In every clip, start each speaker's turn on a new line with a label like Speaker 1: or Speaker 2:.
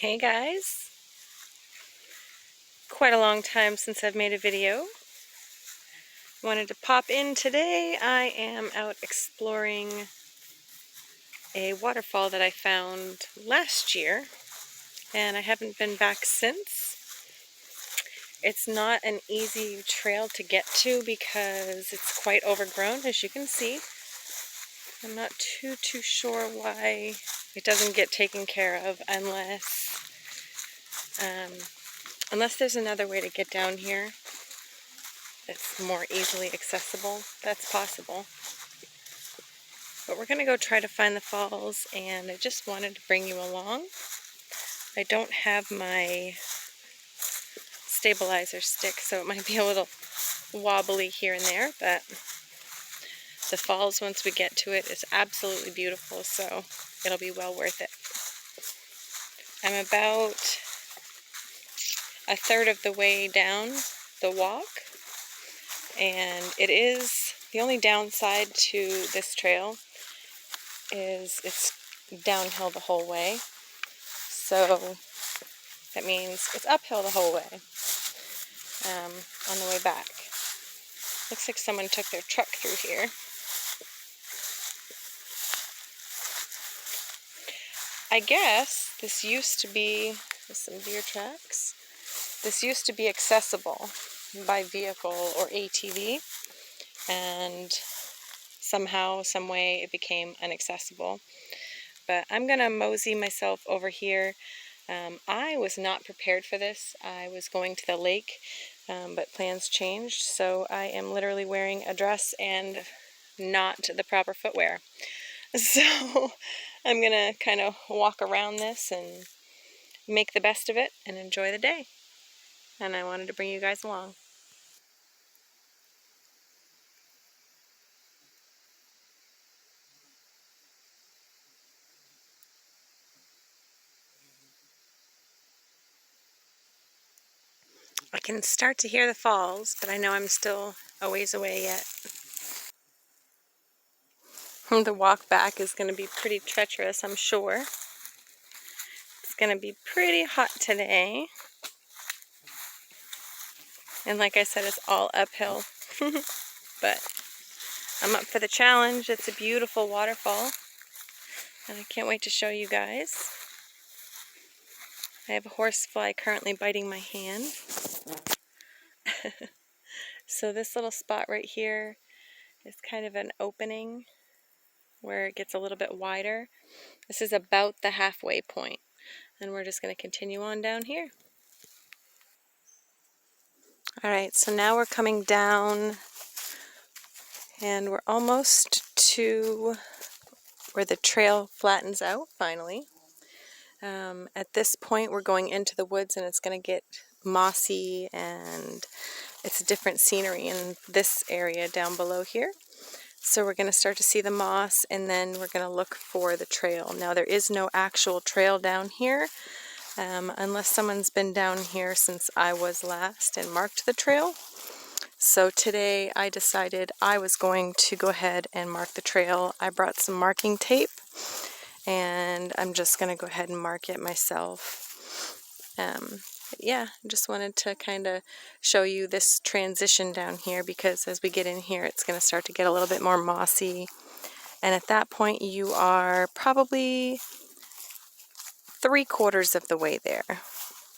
Speaker 1: Hey guys, quite a long time since I've made a video. Wanted to pop in today. I am out exploring a waterfall that I found last year and I haven't been back since. It's not an easy trail to get to because it's quite overgrown, as you can see. I'm not too sure why it doesn't get taken care of unless there's another way to get down here. It's more easily accessible. That's possible. But we're going to go try to find the falls, and I just wanted to bring you along. I don't have my stabilizer stick, so it might be a little wobbly here and there, but the falls, once we get to it, is absolutely beautiful, so it'll be well worth it. I'm about a third of the way down the walk, and it is the only downside to this trail is it's downhill the whole way, so that means it's uphill the whole way on the way back. Looks like someone took their truck through here. I guess this used to be, with some deer tracks, this used to be accessible by vehicle or ATV, and somehow, some way it became inaccessible. But I'm gonna mosey myself over here. I was not prepared for this. I was going to the lake, but plans changed, so I am literally wearing a dress and not the proper footwear. So I'm gonna kind of walk around this and make the best of it and enjoy the day. And I wanted to bring you guys along. I can start to hear the falls, but I know I'm still a ways away yet. The walk back is going to be pretty treacherous, I'm sure. It's going to be pretty hot today. And like I said, it's all uphill. But I'm up for the challenge. It's a beautiful waterfall, and I can't wait to show you guys. I have a horsefly currently biting my hand. So this little spot right here is kind of an opening where it gets a little bit wider. This is about the halfway point, and we're just going to continue on down here. Alright, so now we're coming down, and we're almost to where the trail flattens out, finally. At this point, we're going into the woods, and it's going to get mossy, and it's different scenery in this area down below here. So we're going to start to see the moss, and then we're going to look for the trail. Now, there is no actual trail down here, unless someone's been down here since I was last and marked the trail. So today I decided I was going to go ahead and mark the trail. I brought some marking tape, and I'm just going to go ahead and mark it myself. Yeah, just wanted to kind of show you this transition down here, because as we get in here, it's going to start to get a little bit more mossy. And at that point, you are probably 3/4 of the way there,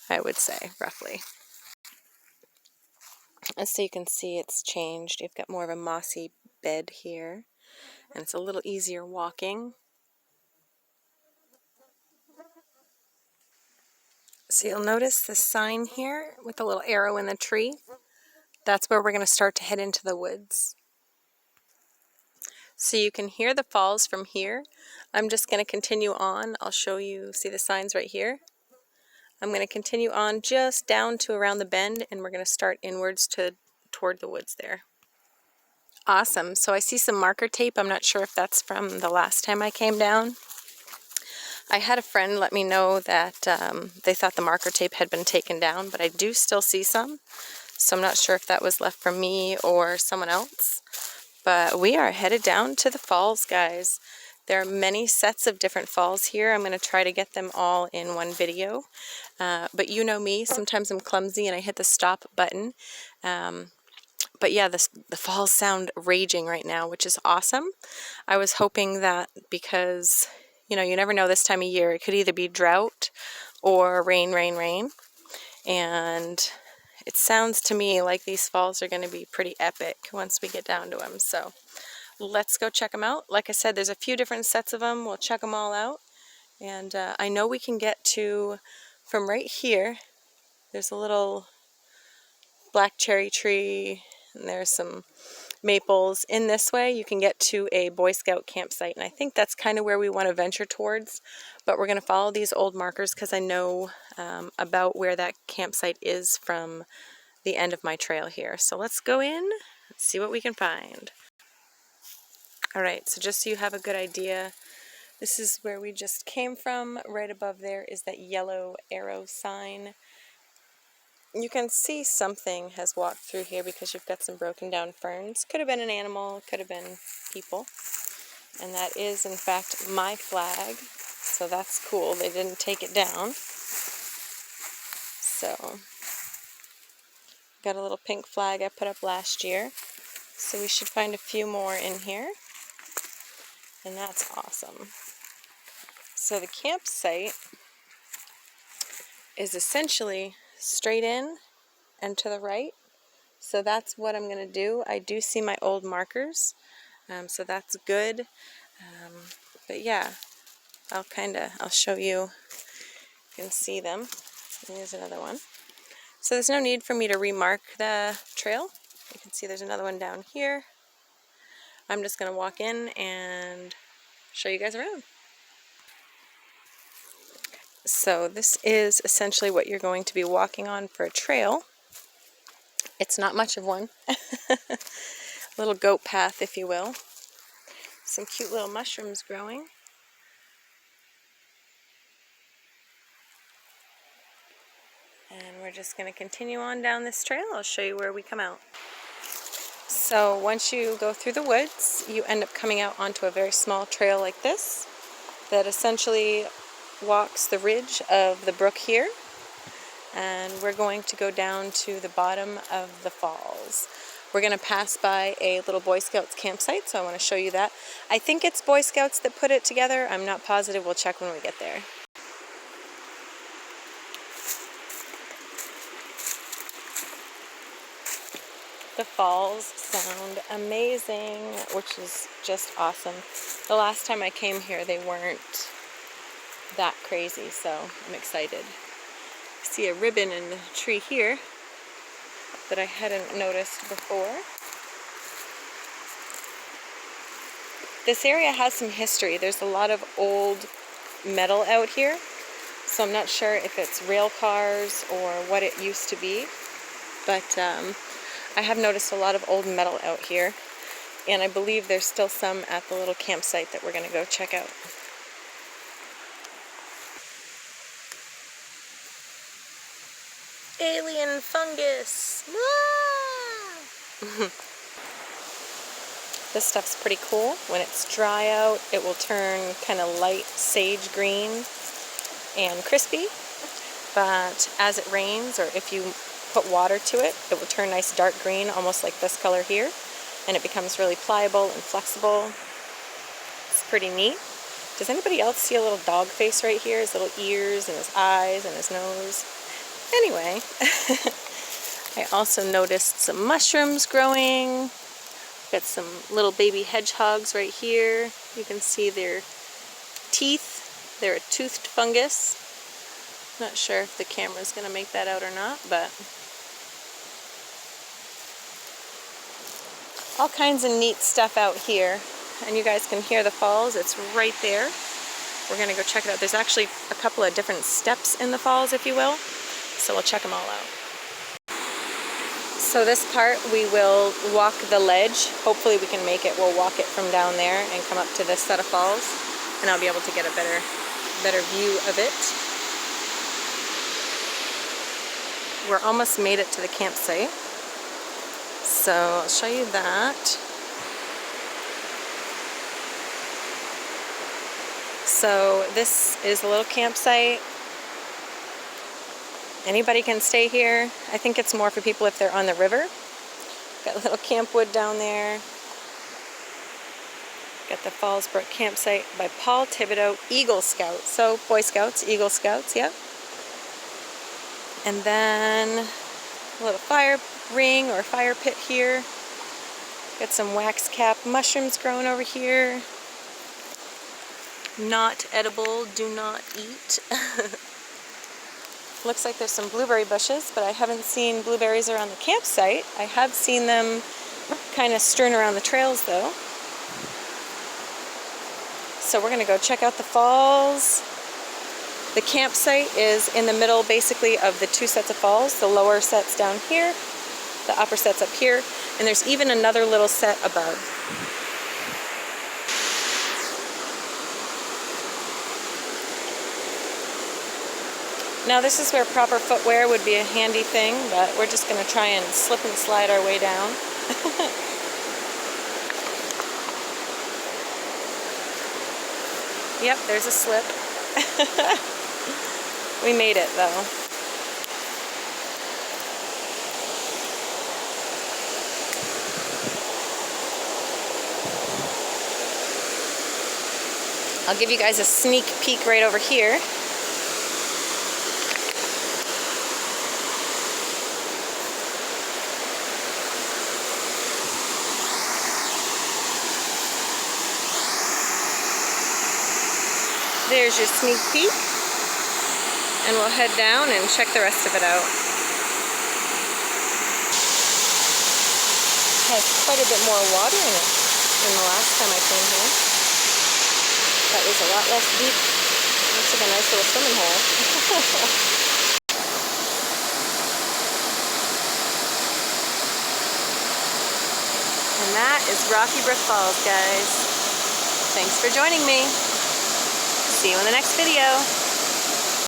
Speaker 1: I would say, roughly. And so you can see it's changed. You've got more of a mossy bed here, and it's a little easier walking. So you'll notice the sign here with the little arrow in the tree. That's where we're going to start to head into the woods. So you can hear the falls from here. I'm just going to continue on. I'll show you, see the signs right here? I'm going to continue on just down to around the bend, and we're going to start inwards toward the woods there. Awesome. So I see some marker tape. I'm not sure if that's from the last time I came down. I had a friend let me know that they thought the marker tape had been taken down, but I do still see some. So I'm not sure if that was left from me or someone else. But we are headed down to the falls, guys. There are many sets of different falls here. I'm going to try to get them all in one video. But you know me, sometimes I'm clumsy and I hit the stop button. But yeah, the falls sound raging right now, which is awesome. I was hoping that because, you know, you never know this time of year, it could either be drought or rain, rain, rain. And it sounds to me like these falls are going to be pretty epic once we get down to them. So let's go check them out. Like I said, there's a few different sets of them. We'll check them all out. And I know we can get to, from right here, there's a little black cherry tree, and there's some maples. In this way, you can get to a Boy Scout campsite, and I think that's kind of where we want to venture towards. But we're going to follow these old markers because I know about where that campsite is from the end of my trail here. So let's go in and see what we can find. All right, so just so you have a good idea, this is where we just came from. Right above there is that yellow arrow sign. You can see something has walked through here because you've got some broken down ferns. Could have been an animal, could have been people. And that is, in fact, my flag. So that's cool. They didn't take it down. So, got a little pink flag I put up last year. So we should find a few more in here. And that's awesome. So the campsite is essentially straight in and to the right. So that's what I'm going to do. I do see my old markers, so that's good. But yeah, I'll show you. You can see them. Here's another one. So there's no need for me to remark the trail. You can see there's another one down here. I'm just going to walk in and show you guys around. So this is essentially what you're going to be walking on for a trail. It's not much of one. Little goat path, if you will. Some cute little mushrooms growing. And we're just going to continue on down this trail. I'll show you where we come out. So once you go through the woods, you end up coming out onto a very small trail like this that essentially walks the ridge of the brook here. And we're going to go down to the bottom of the falls. We're going to pass by a little Boy Scouts campsite, so I want to show you that. I think it's Boy Scouts that put it together. I'm not positive. We'll check when we get there. The falls sound amazing, which is just awesome. The last time I came here, they weren't that crazy, so I'm excited. I see a ribbon in the tree here that I hadn't noticed before. This area has some history. There's a lot of old metal out here, so I'm not sure if it's rail cars or what it used to be, but I have noticed a lot of old metal out here, and I believe there's still some at the little campsite that we're going to go check out. Alien fungus! This stuff's pretty cool. When it's dry out, it will turn kind of light sage green and crispy, but as it rains, or if you put water to it, it will turn nice dark green, almost like this color here, and it becomes really pliable and flexible. It's pretty neat. Does anybody else see a little dog face right here? His little ears and his eyes and his nose. Anyway, I also noticed some mushrooms growing. Got some little baby hedgehogs right here. You can see their teeth. They're a toothed fungus. Not sure if the camera's going to make that out or not, but all kinds of neat stuff out here. And you guys can hear the falls. It's right there. We're going to go check it out. There's actually a couple of different steps in the falls, if you will. So we'll check them all out. So this part, we will walk the ledge. Hopefully we can make it. We'll walk it from down there and come up to this set of falls, and I'll be able to get a better view of it. We're almost made it to the campsite. So I'll show you that. So this is a little campsite. Anybody can stay here. I think it's more for people if they're on the river. Got a little campwood down there. Got the Falls Brook campsite by Paul Thibodeau, Eagle Scout. So Boy Scouts, Eagle Scouts, yep. And then a little fire ring or fire pit here. Got some wax cap mushrooms growing over here. Not edible, do not eat. Looks like there's some blueberry bushes, but I haven't seen blueberries around the campsite. I have seen them kind of strewn around the trails though. So we're gonna go check out the falls. The campsite is in the middle basically of the two sets of falls. The lower set's down here, the upper set's up here, and there's even another little set above. Now this is where proper footwear would be a handy thing, but we're just going to try and slip and slide our way down. Yep, there's a slip. We made it though. I'll give you guys a sneak peek right over here. There's your sneak peek, and we'll head down and check the rest of it out. It has quite a bit more water in it than the last time I came here. That was a lot less deep. Looks like a nice little swimming hole. And that is Rocky Brook Falls, guys. Thanks for joining me. See you in the next video.